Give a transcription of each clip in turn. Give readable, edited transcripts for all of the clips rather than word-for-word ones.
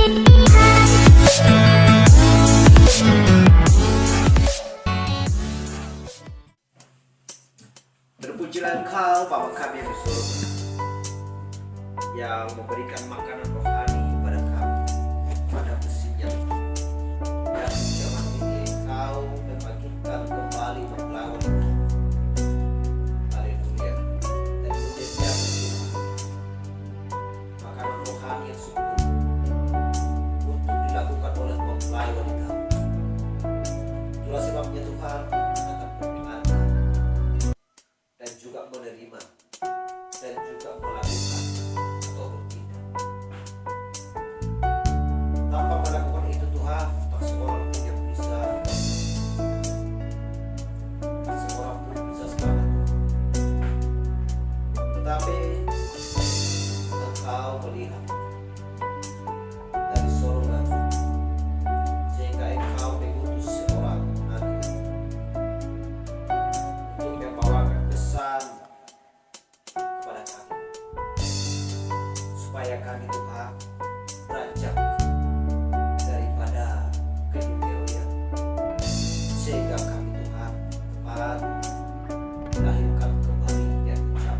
Terpujilah Engkau Bapa kami yang di surga, yang memberikan makanan rohani kepada kami pada musimnya. Dan zaman ini Engkau membangkitkan kembali melawan. Haleluya. Dan menyediakan makanan rohani yang sempurna untuk dilakukan oleh mempelai wanita. Itulah sebabnya Tuhan akan mendengarkan dan juga menerima dan juga melakukan atau bertindak. Tanpa melakukan itu Tuhan, tak seorang pun yang bisa, tak seorang pun bisa selamat. Tetapi Engkau melihat dari surga, sehingga Engkau mengutus seorang nabi untuk membawakan pesan kepada kami, supaya kami Tuhan beranjak daripada keduniawian, sehingga kami Tuhan dapat dilahirkan kembali dan ucap,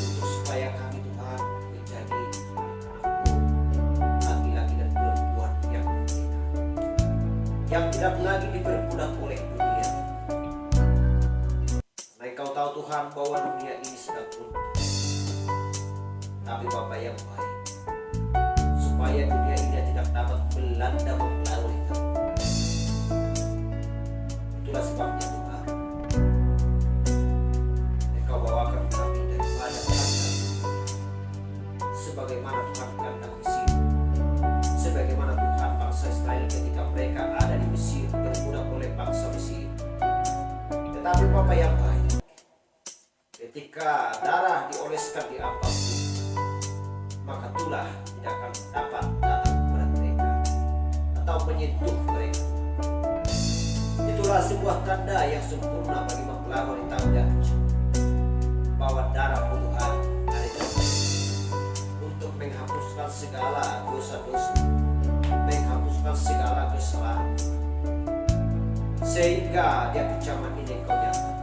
untuk supaya kami Tuhan menjadi anak-anak-Mu, laki-laki dan perempuan yang merdeka, yang tidak lagi diperbudak oleh dunia. Nah, Engkau tahu Tuhan bahwa dunia ini sedang runtuh, tapi Bapa yang baik, supaya dunia ini tidak dapat melanda mempelai kami. Itulah sebabnya Tuhan, Engkau bawakan kami daripada kandang, sebagaimana Tuhan kandang Mesir, sebagaimana Tuhan bangsa Israel ketika mereka ada di Mesir berbudak oleh bangsa Mesir. Tetapi Bapa yang baik, ketika darah dioleskan di apapun, maka tulah tidak akan dapat datang kepada mereka atau menyentuh mereka. Itulah sebuah tanda yang sempurna bagi mempelai wanita berjanji bahwa darah Tuhan ada di dalam untuk menghapuskan segala dosa-dosa, menghapuskan segala kesalahan, sehingga di akhir zaman ini Engkau nyatakan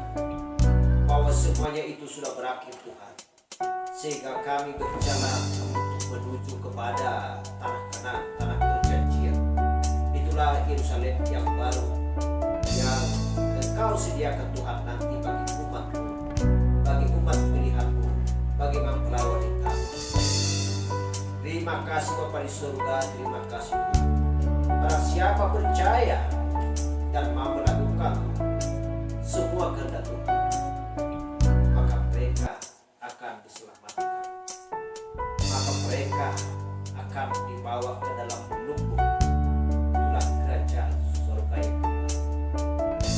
bahwa semuanya itu sudah berakhir Tuhan, sehingga kami berjalan untuk menuju kepada tanah Kanaan, tanah perjanjian. Itulah Yerusalem yang baru yang Engkau sediakan Tuhan nanti bagi umat-Mu, bagi umat pilihan-Mu, bagi mempelai wanita. Terima kasih Bapa di surga, terima kasih Tuhan. Barang siapa percaya dan mau melakukan semua kehendak Tuhan, maka mereka akan diselamatkan, maka mereka akan dibawa ke dalam lumbung, itulah kerajaan surga yang Tuhan.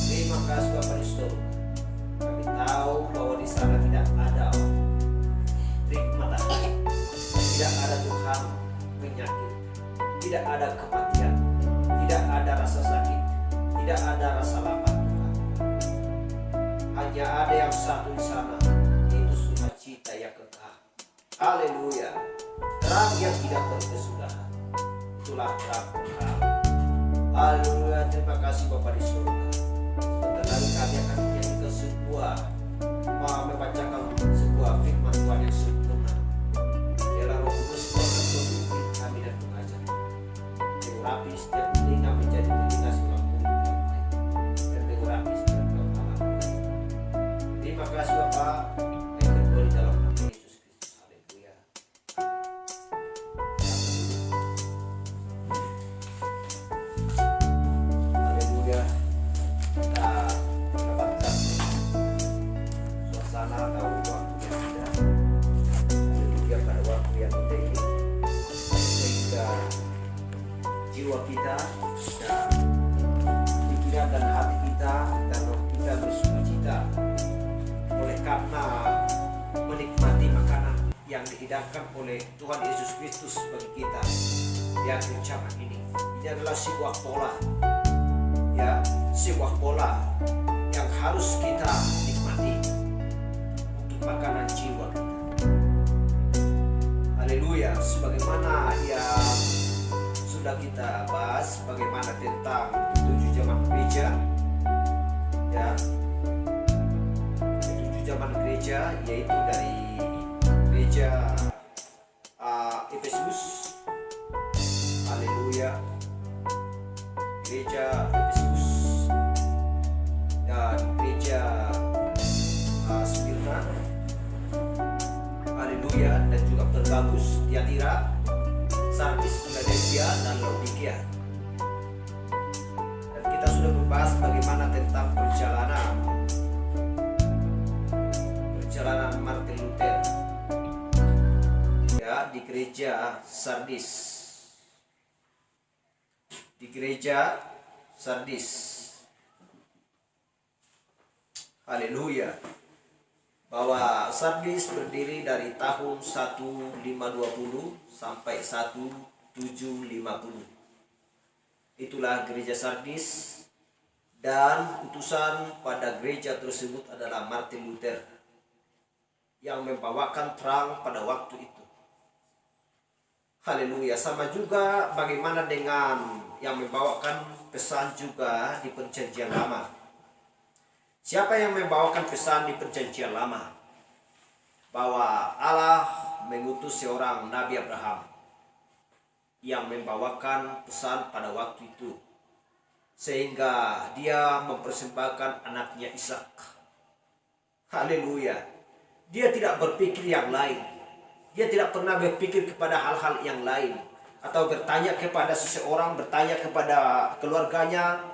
Terima kasih Bapa di surga. Kami tahu bahwa di sana tidak ada terik matahari, tidak ada Tuhan penyakit, tidak ada kematian, tidak ada rasa sakit, tidak ada rasa lapar Tuhan. Hanya ada yang satu di sana, yaitu sukacita yang kekal. Haleluya. Terang yang tidak berkesudahan, itulah terang kekal. Haleluya. Terima kasih Bapa di surga. Sebentar lagi kami akan menyanyikan sebuah, membacakan sebuah firman Tuhan yang sempurna. Ialah Roh Kudus akan memimpin kami dan mengajar, mengurapi setiap telinga menjadi telinga seorang murid yang baik, dan mengurapi setiap kepala. Terima kasih Bapa yang terboleh dalam nama Yesus Kristus. Haleluya. Haleluya. Kita mendapatkan suasana atau waktu yang indah. Haleluya, pada waktu yang indah ini, sehingga jiwa kita dan pikiran dan hati kita dan roh kita bersukacita oleh karena menikmati makanan yang dihidangkan oleh Tuhan Yesus Kristus bagi kita di akhir zaman ini. Ini adalah sebuah pola, ya, sebuah pola yang harus kita nikmati untuk makanan jiwa kita. Haleluya. Haleluya. Sebagaimana yang sudah kita bahas, bagaimana tentang 7 zaman gereja, ya, 7 zaman gereja, yaitu dari gereja Efesus, haleluya, gereja Efesus, dan gereja Smyrna, haleluya, dan juga Pergamus, Tiatira, Sardis, Philadelphia, dan Laodikia. Dan kita sudah membahas bagaimana tentang perjalanan Martin Luther, ya, di gereja Sardis, haleluya, bahwa Sardis berdiri dari tahun 1520 sampai 1750. Itulah gereja Sardis, dan utusan pada gereja tersebut adalah Martin Luther yang membawakan terang pada waktu itu. Haleluya. Sama juga bagaimana dengan yang membawakan pesan juga di Perjanjian Lama. Siapa yang membawakan pesan di Perjanjian Lama? Bahwa Allah mengutus seorang Nabi Abraham yang membawakan pesan pada waktu itu, sehingga dia mempersembahkan anaknya Ishak. Haleluya. Dia tidak berpikir yang lain. Dia tidak pernah berpikir kepada hal-hal yang lain, atau bertanya kepada seseorang, bertanya kepada keluarganya.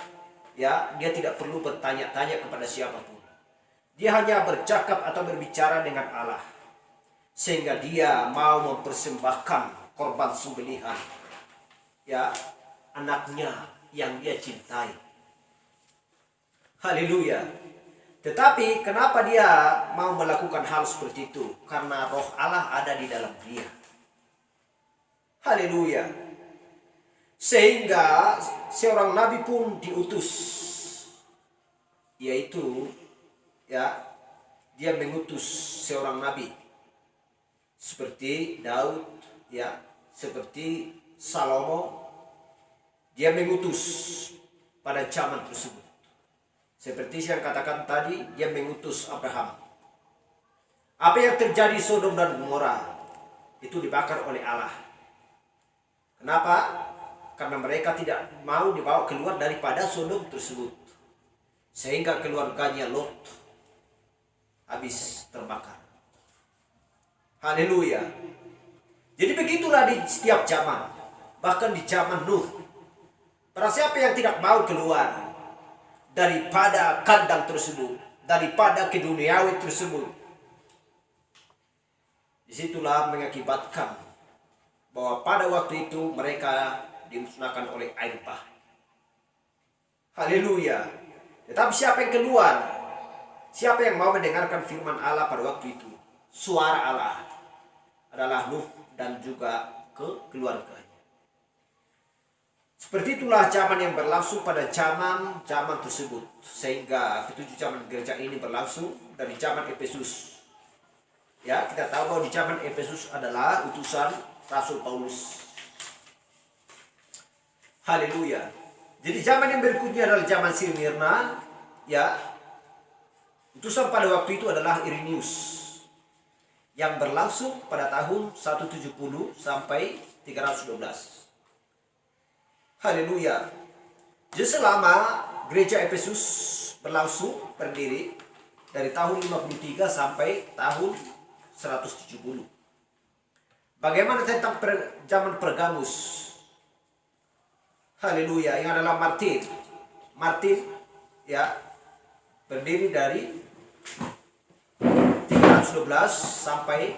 Ya, dia tidak perlu bertanya-tanya kepada siapapun. Dia hanya bercakap atau berbicara dengan Allah, sehingga dia mau mempersembahkan korban sembelihan, ya, anaknya yang dia cintai. Haleluya. Tetapi kenapa dia mau melakukan hal seperti itu? Karena roh Allah ada di dalam dia. Haleluya. Sehingga seorang nabi pun diutus, yaitu, ya, dia mengutus seorang nabi seperti Daud, ya, seperti Salomo. Dia mengutus pada zaman tersebut. Seperti yang katakan tadi, dia mengutus Abraham. Apa yang terjadi Sodom dan Gomora itu dibakar oleh Allah. Kenapa? Karena mereka tidak mau dibawa keluar daripada Sodom tersebut, sehingga keluarganya Lot habis terbakar. Haleluya. Jadi begitulah di setiap zaman, bahkan di zaman Nuh. Para siapa yang tidak mau keluar daripada kandang tersebut, daripada keduniawi tersebut, disitulah mengakibatkan bahwa pada waktu itu mereka dimusnahkan oleh air bah. Haleluya. Tetapi siapa yang keluar? Siapa yang mau mendengarkan firman Allah pada waktu itu? Suara Allah adalah Nuh dan juga keluarganya. Seperti itulah zaman yang berlangsung pada zaman tersebut, sehingga 7 zaman gereja ini berlangsung dari zaman Efesus. Ya, kita tahu bahwa di zaman Efesus adalah utusan Rasul Paulus. Haleluya. Jadi zaman yang berikutnya adalah zaman Smyrna, ya. Utusan pada waktu itu adalah Irenaeus, yang berlangsung pada tahun 170 sampai 312. Haleluya. Jadi selama gereja Efesus berlangsung berdiri dari tahun 53 sampai tahun 170. Bagaimana tentang zaman Pergamus? Haleluya, yang adalah Martin, ya, berdiri dari 312 sampai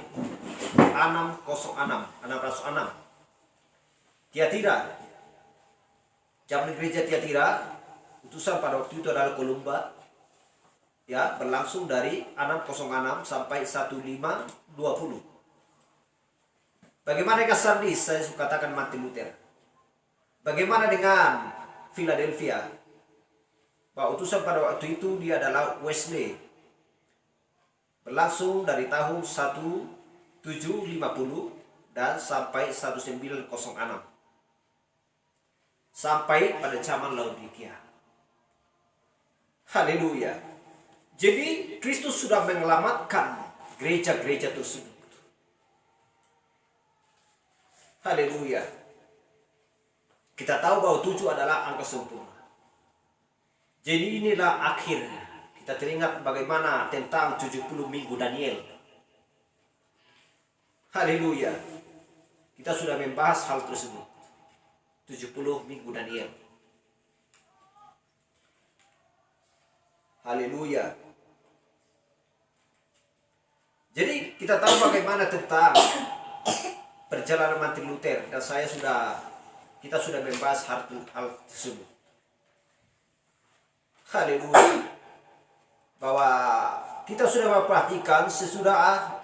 606. Tiatira, zaman gereja Tiatira, utusan pada waktu itu adalah Kolumba, ya, berlangsung dari 606 sampai 1520. Bagaimana dengan Sardis? Saya suka katakan Martin Luther. Bagaimana dengan Philadelphia? Bahwa utusan pada waktu itu dia adalah Wesley, berlangsung dari tahun 1750 dan sampai 1906 sampai pada zaman Laodikia. Haleluya. Jadi Kristus sudah menyelamatkan gereja-gereja tersebut. Haleluya. Kita tahu bahwa 7 adalah angka sempurna. Jadi inilah akhir. Kita teringat bagaimana tentang 70 minggu Daniel. Haleluya. Kita sudah membahas hal tersebut. 70 minggu Daniel. Haleluya. Jadi kita tahu bagaimana tentang perjalanan Martin Luther, dan kita sudah membahas hal tersebut. Haleluya. Bahwa kita sudah memperhatikan sesudah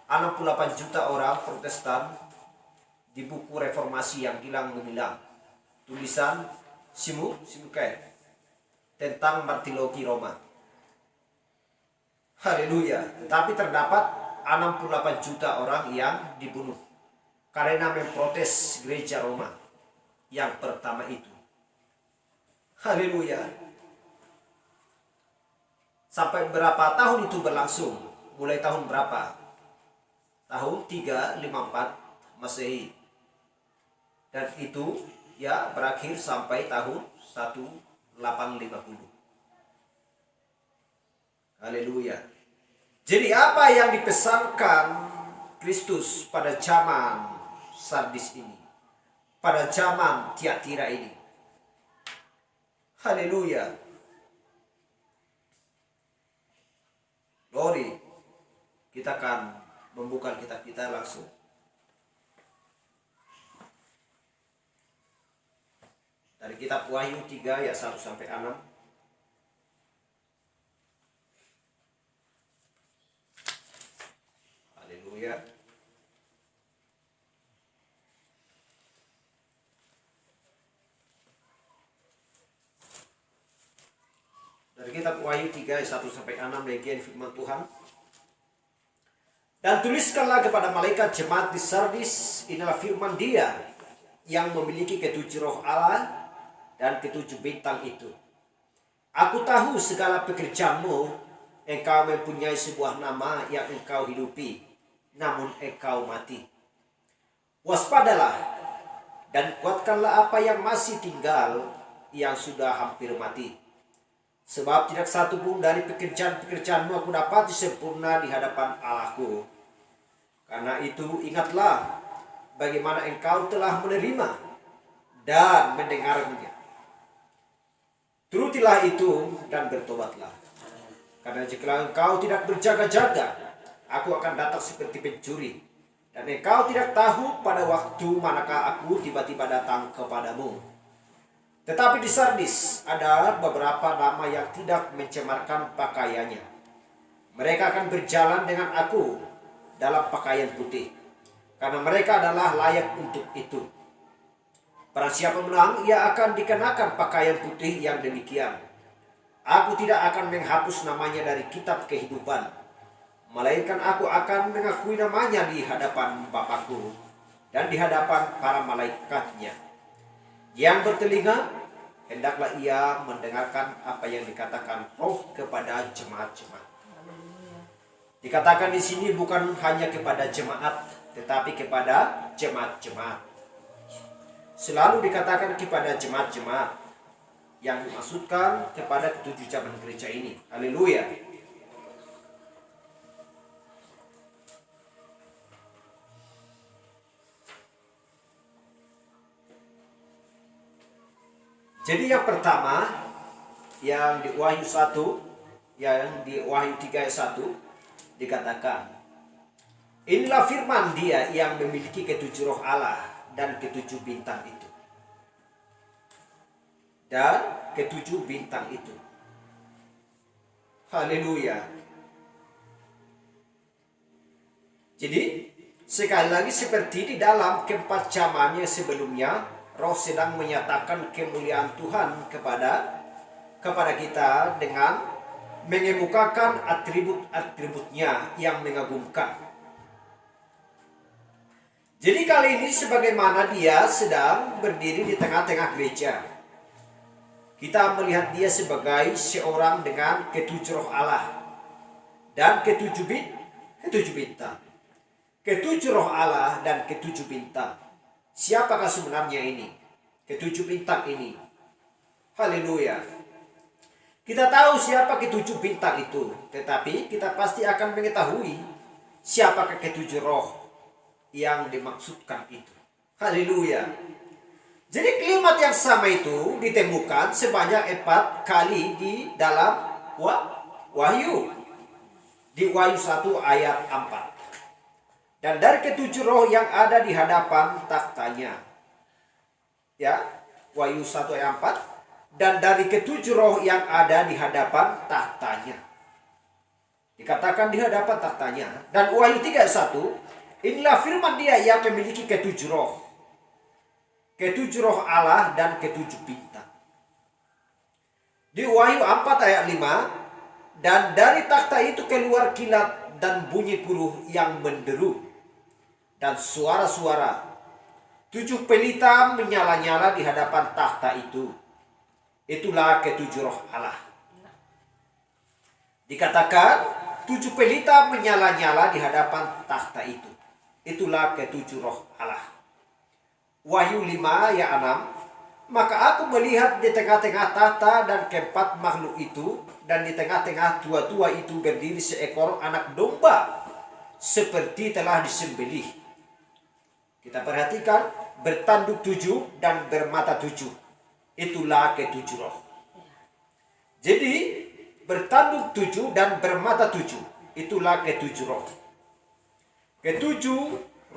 68 juta orang Protestan di buku reformasi yang hilang menghilang, tulisan Simukai tentang martirologi Roma. Haleluya. Tetapi terdapat 68 juta orang yang dibunuh karena memprotes gereja Roma yang pertama itu. Haleluya. Sampai berapa tahun itu berlangsung? Mulai tahun berapa? Tahun 354 Masehi. Dan itu ya berakhir sampai tahun 1850. Haleluya. Jadi apa yang dipesankan Kristus pada zaman Sardis ini, pada zaman Tiatira ini? Haleluya. Glory. Kita akan membuka kitab kita langsung. Dari kitab Wahyu 3 ayat 1 sampai 6. Haleluya. Dari kitab Wahyu 3 ayat 1 sampai 6, bagian firman Tuhan. Dan tuliskanlah kepada malaikat jemaat di Sardis, inilah firman Dia yang memiliki ketujuh roh Allah dan ketujuh bintang itu. Aku tahu segala pekerjaanmu, engkau mempunyai sebuah nama yang engkau hidupi, namun engkau mati. Waspadalah dan kuatkanlah apa yang masih tinggal, yang sudah hampir mati. Sebab tidak satu pun dari pekerjaan-pekerjaanmu aku dapati sempurna di hadapan Allahku. Karena itu ingatlah bagaimana engkau telah menerima dan mendengarnya. Turutilah itu dan bertobatlah. Karena jika engkau tidak berjaga-jaga, aku akan datang seperti pencuri. Dan engkau tidak tahu pada waktu manakah aku tiba-tiba datang kepadamu. Tetapi di Sardis ada beberapa nama yang tidak mencemarkan pakaiannya. Mereka akan berjalan dengan aku dalam pakaian putih, karena mereka adalah layak untuk itu. Barang siapa menang, ia akan dikenakan pakaian putih yang demikian. Aku tidak akan menghapus namanya dari kitab kehidupan, melainkan aku akan mengakui namanya di hadapan Bapakku dan di hadapan para malaikatnya. Yang bertelinga, hendaklah ia mendengarkan apa yang dikatakan Roh kepada jemaat-jemaat. Dikatakan di sini bukan hanya kepada jemaat, tetapi kepada jemaat-jemaat. Selalu dikatakan kepada jemaat-jemaat, yang dimaksudkan kepada ketujuh cabang gereja ini. Haleluya. Jadi yang pertama, yang di Wahyu 1, yang di Wahyu 3 ayat 1 dikatakan, inilah firman Dia yang memiliki ketujuh roh Allah dan ketujuh bintang itu. Dan ketujuh bintang itu. Haleluya. Jadi sekali lagi seperti di dalam keempat zamannya sebelumnya, Roh sedang menyatakan kemuliaan Tuhan kepada kita dengan mengemukakan atribut-atributnya yang mengagumkan. Jadi kali ini sebagaimana dia sedang berdiri di tengah-tengah gereja, kita melihat dia sebagai seorang dengan ketujuh roh Allah dan ketujuh bintang. Ketujuh roh Allah dan ketujuh bintang. Siapakah sebenarnya ini? Ketujuh bintang ini. Haleluya. Kita tahu siapa ketujuh bintang itu, tetapi kita pasti akan mengetahui siapakah ketujuh roh yang dimaksudkan itu. Haleluya. Jadi kalimat yang sama itu ditemukan sebanyak 4 kali di dalam Wahyu. Di Wahyu 1 ayat 4. Dan dari ketujuh roh yang ada di hadapan tahtanya. Ya, Wahyu 1 ayat 4. Dan dari ketujuh roh yang ada di hadapan tahtanya. Dikatakan di hadapan tahtanya. Dan Wahyu 3 ayat 1. Inilah firman dia yang memiliki ketujuh roh. Ketujuh roh Allah dan ketujuh bintang. Di Wahyu 4 ayat 5. Dan dari takhta itu keluar kilat dan bunyi guruh yang menderu. Dan suara-suara. 7 pelita menyala-nyala di hadapan takhta itu. Itulah ketujuh roh Allah. Dikatakan 7 pelita menyala-nyala di hadapan takhta itu. Itulah ketujuh roh Allah. Wahyu 5 ayat 6. Maka aku melihat di tengah-tengah tahta dan keempat makhluk itu, dan di tengah-tengah tua-tua itu berdiri seekor anak domba, seperti telah disembelih. Kita perhatikan, bertanduk 7 dan bermata 7. Itulah ketujuh roh. Jadi, bertanduk 7 dan bermata 7. Itulah ketujuh roh. Ketujuh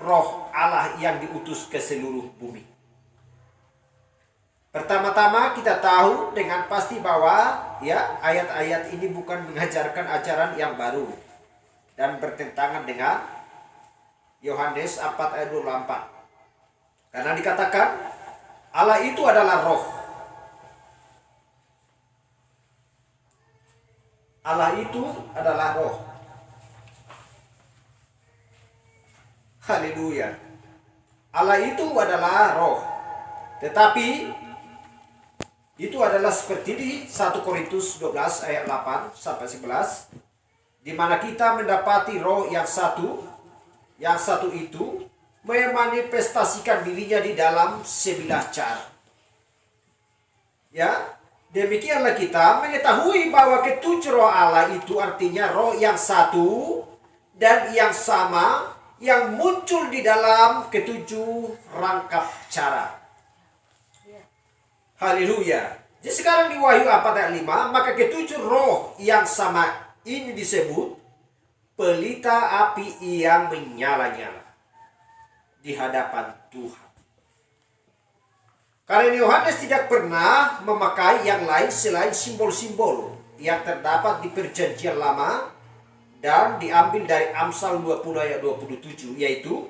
roh Allah yang diutus ke seluruh bumi. Pertama-tama kita tahu dengan pasti bahwa ya ayat-ayat ini bukan mengajarkan ajaran yang baru dan bertentangan dengan Yohanes 4 ayat 24. Karena dikatakan Allah itu adalah roh. Allah itu adalah roh. Haleluya. Allah itu adalah roh. Tetapi itu adalah seperti di 1 Korintus 12 ayat 8 sampai 11, di mana kita mendapati roh yang satu. Yang satu itu memanifestasikan dirinya di dalam 9 cara. Ya, demikianlah kita mengetahui bahwa ketujuh roh Allah itu artinya roh yang satu dan yang sama, yang muncul di dalam ketujuh rangkap cara. Haleluya. Jadi sekarang di Wahyu 4 ayat 5, maka ketujuh roh yang sama ini disebut pelita api yang menyala-nyala di hadapan Tuhan. Karena Yohanes tidak pernah memakai yang lain selain simbol-simbol yang terdapat di Perjanjian Lama dan diambil dari Amsal 20 ayat 27, yaitu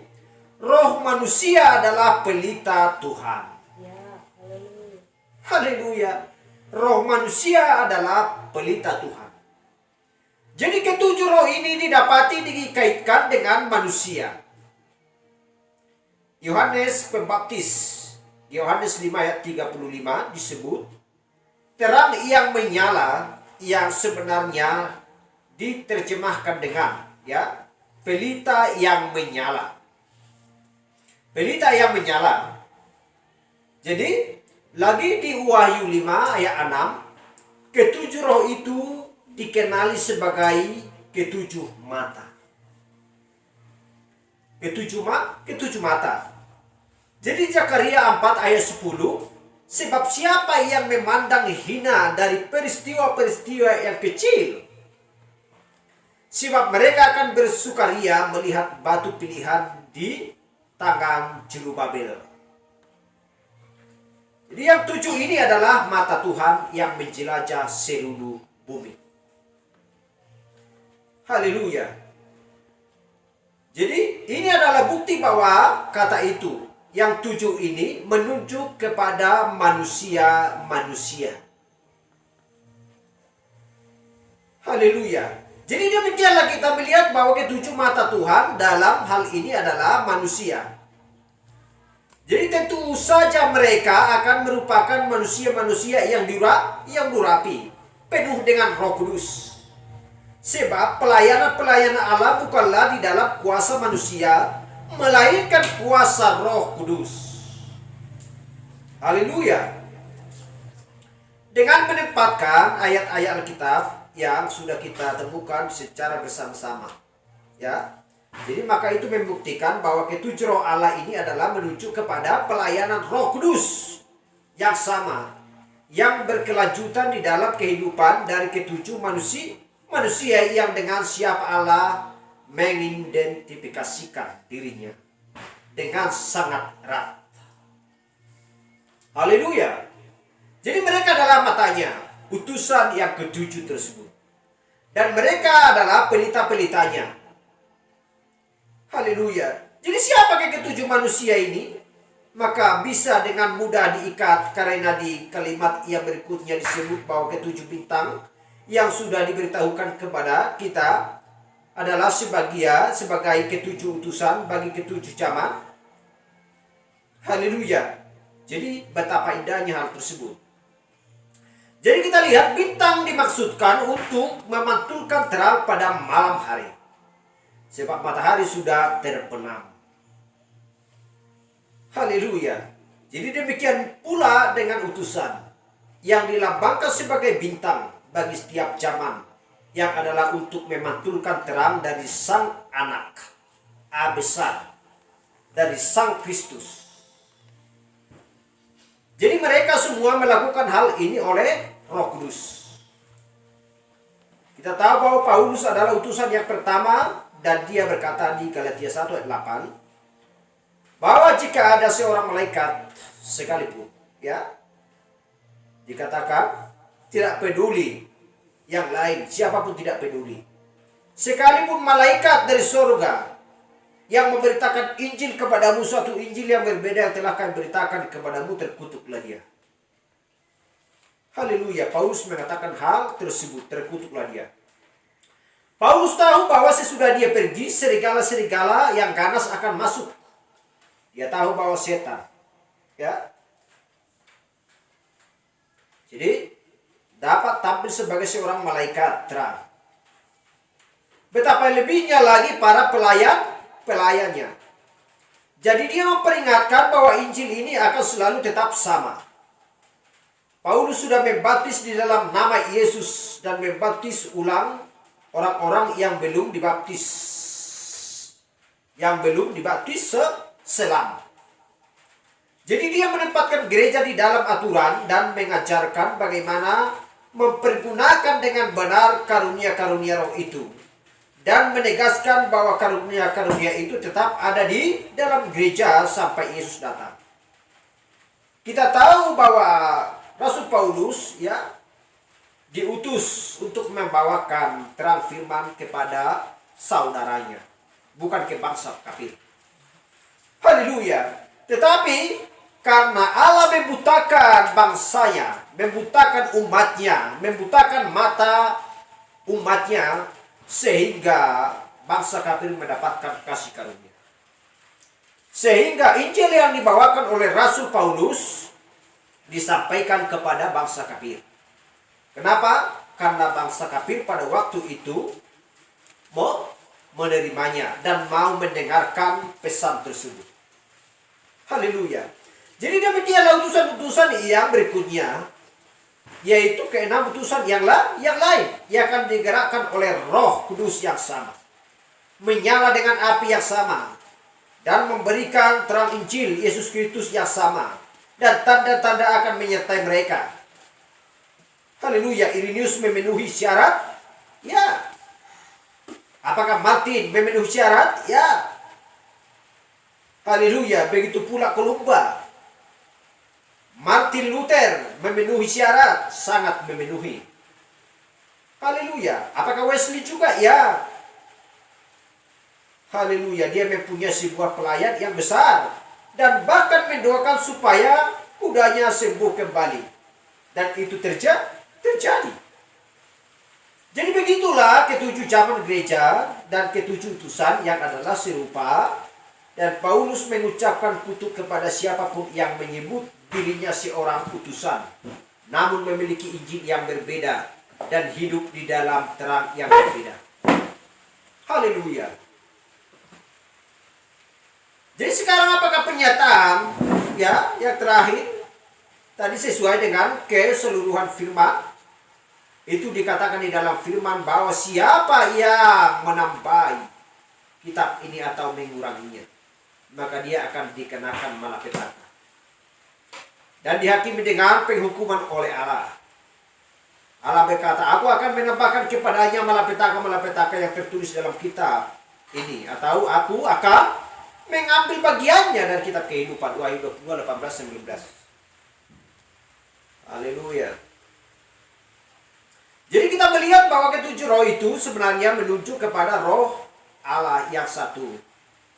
roh manusia adalah pelita Tuhan. Haleluya. Roh manusia adalah pelita Tuhan. Jadi ketujuh roh ini didapati dikaitkan dengan manusia. Yohanes Pembaptis, Yohanes 5 ayat 35 disebut terang yang menyala, yang sebenarnya diterjemahkan dengan ya pelita yang menyala. Pelita yang menyala. Jadi lagi di Wahyu 5 ayat 6, ketujuh roh itu dikenali sebagai ketujuh mata. Ketujuh mata. Jadi Zakaria 4 ayat 10, sebab siapa yang memandang hina dari peristiwa-peristiwa yang kecil, sebab mereka akan bersukaria melihat batu pilihan di tangan Zerubabel. Jadi yang 7 ini adalah mata Tuhan yang menjelajah seluruh bumi. Haleluya. Jadi ini adalah bukti bahwa kata itu, yang 7 ini menunjuk kepada manusia-manusia. Haleluya. Jadi demikianlah kita melihat bahwa ketujuh mata Tuhan dalam hal ini adalah manusia. Jadi tentu saja mereka akan merupakan manusia-manusia yang durapi, penuh dengan Roh Kudus. Sebab pelayanan-pelayanan Allah bukanlah di dalam kuasa manusia, melainkan kuasa Roh Kudus. Haleluya. Dengan menempatkan ayat-ayat Alkitab yang sudah kita temukan secara bersama-sama, ya. Jadi maka itu membuktikan bahwa ketujuh roh Allah ini adalah menuju kepada pelayanan Roh Kudus yang sama, yang berkelanjutan di dalam kehidupan dari ketujuh manusia yang dengan siapa Allah mengidentifikasikan dirinya dengan sangat erat. Haleluya. Jadi mereka adalah matanya, utusan yang ketujuh tersebut. Dan mereka adalah pelita-pelitanya. Haleluya. Jadi siapa ketujuh manusia ini? Maka bisa dengan mudah diikat karena di kalimat yang berikutnya disebut bahwa ketujuh bintang yang sudah diberitahukan kepada kita adalah sebagai ketujuh utusan bagi ketujuh zaman. Haleluya. Jadi betapa indahnya hal tersebut. Jadi kita lihat bintang dimaksudkan untuk memantulkan terang pada malam hari. Sebab matahari sudah terbenam. Haleluya. Jadi demikian pula dengan utusan yang dilambangkan sebagai bintang bagi setiap zaman, yang adalah untuk memantulkan terang dari Sang Anak A besar, dari Sang Kristus. Jadi mereka semua melakukan hal ini oleh Roh Kudus. Kita tahu bahwa Paulus adalah utusan yang pertama, dan dia berkata di Galatia 1 ayat 8 bahwa jika ada seorang malaikat sekalipun, ya, dikatakan tidak peduli yang lain, siapapun tidak peduli, sekalipun malaikat dari surga yang memberitakan Injil kepadamu, suatu Injil yang berbeda yang telah kami beritakan kepadamu, terkutuklah dia. Haleluya. Paulus mengatakan hal tersebut, terkutuklah dia. Paulus tahu bahwa sesudah dia pergi, serigala-serigala yang ganas akan masuk. Dia tahu bahwa setan, ya, jadi dapat tampil sebagai seorang malaikat terang. Betapa lebihnya lagi para pelayannya. Jadi dia memperingatkan bahwa Injil ini akan selalu tetap sama. Paulus sudah membaptis di dalam nama Yesus dan membaptis ulang orang-orang yang belum dibaptis. Selam. Jadi dia menempatkan gereja di dalam aturan dan mengajarkan bagaimana mempergunakan dengan benar karunia-karunia roh itu. Dan menegaskan bahwa karunia-karunia itu tetap ada di dalam gereja sampai Yesus datang. Kita tahu bahwa Rasul Paulus, ya, diutus untuk membawakan terang firman kepada saudaranya, bukan ke bangsa kafir. Haleluya. Tetapi karena Allah membutakan bangsanya, membutakan umatnya, membutakan mata umatnya, sehingga bangsa kafir mendapatkan kasih karunia. Sehingga Injil yang dibawakan oleh Rasul Paulus disampaikan kepada bangsa kafir. Kenapa? Karena bangsa kafir pada waktu itu mau menerimanya dan mau mendengarkan pesan tersebut. Haleluya. Jadi demikianlah utusan-utusan yang berikutnya, yaitu keenam utusan yang lain yang akan digerakkan oleh Roh Kudus yang sama, menyala dengan api yang sama, dan memberikan terang Injil Yesus Kristus yang sama, dan tanda-tanda akan menyertai mereka. Haleluya. Irenaeus memenuhi syarat? Ya. Apakah Martin memenuhi syarat? Ya. Haleluya. Begitu pula Kolumba. Martin Luther memenuhi syarat? Sangat memenuhi. Haleluya. Apakah Wesley juga? Ya. Haleluya. Dia mempunyai sebuah pelayan yang besar, dan bahkan mendoakan supaya kudanya sembuh kembali. Dan itu terjadi. Jadi begitulah ketujuh zaman gereja dan ketujuh utusan yang adalah serupa Dan Paulus mengucapkan kutuk kepada siapapun yang menyebut dirinya seorang utusan, namun memiliki Injil yang berbeda dan hidup di dalam terang yang berbeda. Haleluya. Jadi sekarang apakah pernyataan ya yang terakhir tadi sesuai dengan keseluruhan firman? Itu dikatakan di dalam firman bahwa siapa yang menambahi kitab ini atau menguranginya, maka dia akan dikenakan malapetaka dan dihakimi dengan penghukuman oleh Allah. Allah berkata, aku akan menambahkan kepadanya malapetaka-malapetaka yang tertulis dalam kitab ini, atau aku akan mengambil bagiannya dari kitab kehidupan. Wahyu 22, 18, 19. Haleluya. Jadi kita melihat bahwa ketujuh roh itu sebenarnya menunjuk kepada roh Allah yang satu,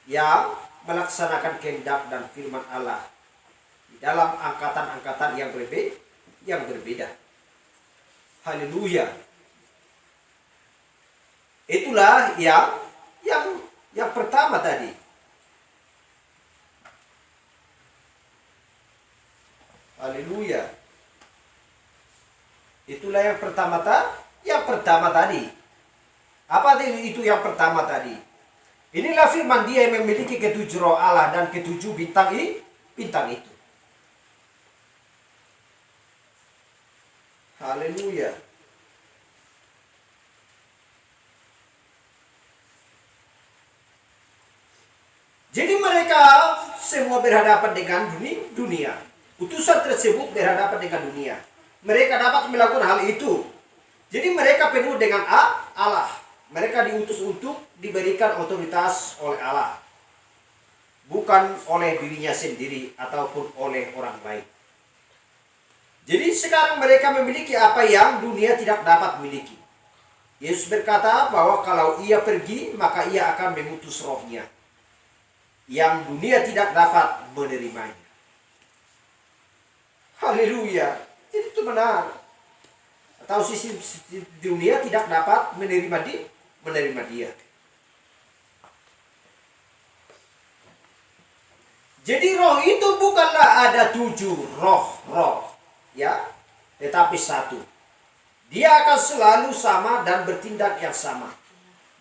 yang melaksanakan kehendak dan firman Allah di dalam angkatan-angkatan yang berbeda. Haleluya. Itulah yang pertama tadi. Haleluya. Itulah yang pertama tadi. Apa itu yang pertama tadi? Inilah firman dia yang memiliki ketujuh roh Allah dan ketujuh bintang itu. Haleluya. Jadi mereka semua berhadapan dengan dunia. Utusan tersebut berhadapan dengan dunia. Mereka dapat melakukan hal itu. Jadi mereka penuh dengan Allah. Mereka diutus untuk diberikan otoritas oleh Allah. Bukan oleh dirinya sendiri ataupun oleh orang lain. Jadi sekarang mereka memiliki apa yang dunia tidak dapat miliki. Yesus berkata bahwa kalau ia pergi, maka ia akan mengutus rohnya, yang dunia tidak dapat menerimanya. Haleluya. Itu benar. Atau sisi dunia tidak dapat menerima dia. Jadi roh itu bukanlah ada 7 roh, ya, tetapi satu. Dia akan selalu sama dan bertindak yang sama.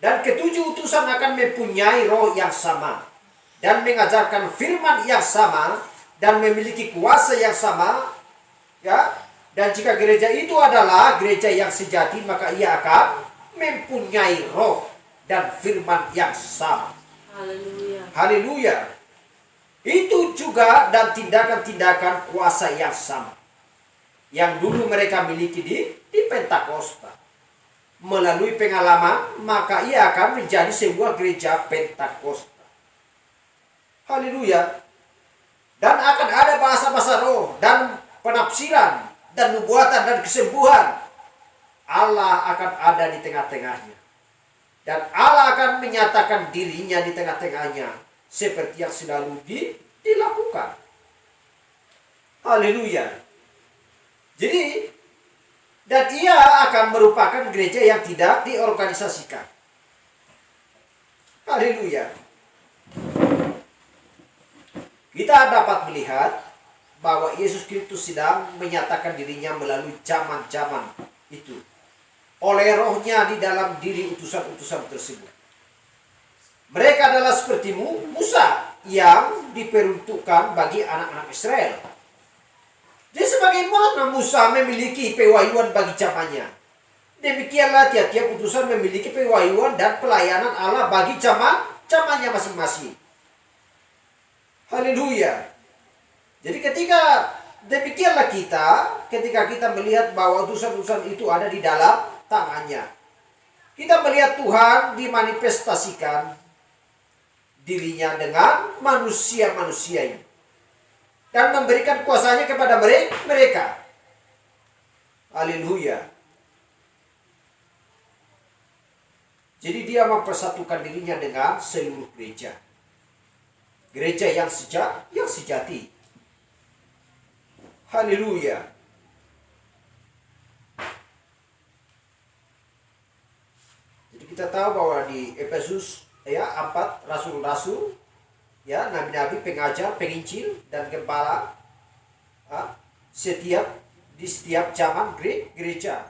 Dan ketujuh utusan akan mempunyai roh yang sama dan mengajarkan firman yang sama dan memiliki kuasa yang sama, ya. Dan jika gereja itu adalah gereja yang sejati, maka ia akan mempunyai roh dan firman yang sama. Haleluya. Haleluya. Itu juga dan tindakan-tindakan kuasa yang sama yang dulu mereka miliki di Pentakosta. Melalui pengalaman, maka ia akan menjadi sebuah gereja Pentakosta. Haleluya. Dan akan ada bahasa-bahasa roh dan penafsiran dan nubuatan dan kesembuhan. Allah akan ada di tengah-tengahnya. Dan Allah akan menyatakan dirinya di tengah-tengahnya seperti yang selalu dilakukan. Haleluya. Jadi, dan ia akan merupakan gereja yang tidak diorganisasikan. Haleluya. Kita dapat melihat bahwa Yesus Kristus sedang menyatakan dirinya melalui zaman-zaman itu oleh rohnya di dalam diri utusan-utusan tersebut. Mereka adalah seperti Musa yang diperuntukkan bagi anak-anak Israel. Jadi sebagaimana Musa memiliki pewahyuan bagi zamannya, demikianlah tiap-tiap utusan memiliki pewahyuan dan pelayanan Allah bagi zamannya masing-masing. Haleluya. Jadi demikianlah ketika kita melihat bahwa utusan-utusan itu ada di dalam tangannya. Kita melihat Tuhan dimanifestasikan dirinya dengan manusia-manusia ini. Dan memberikan kuasanya kepada mereka. Haleluya. Jadi dia mempersatukan dirinya dengan seluruh gereja. Gereja yang sejati. Haleluya. Jadi kita tahu bahwa di Efesus 4 rasul-rasul ya, nabi-nabi, pengajar, penginjil, dan gembala, di setiap zaman gereja.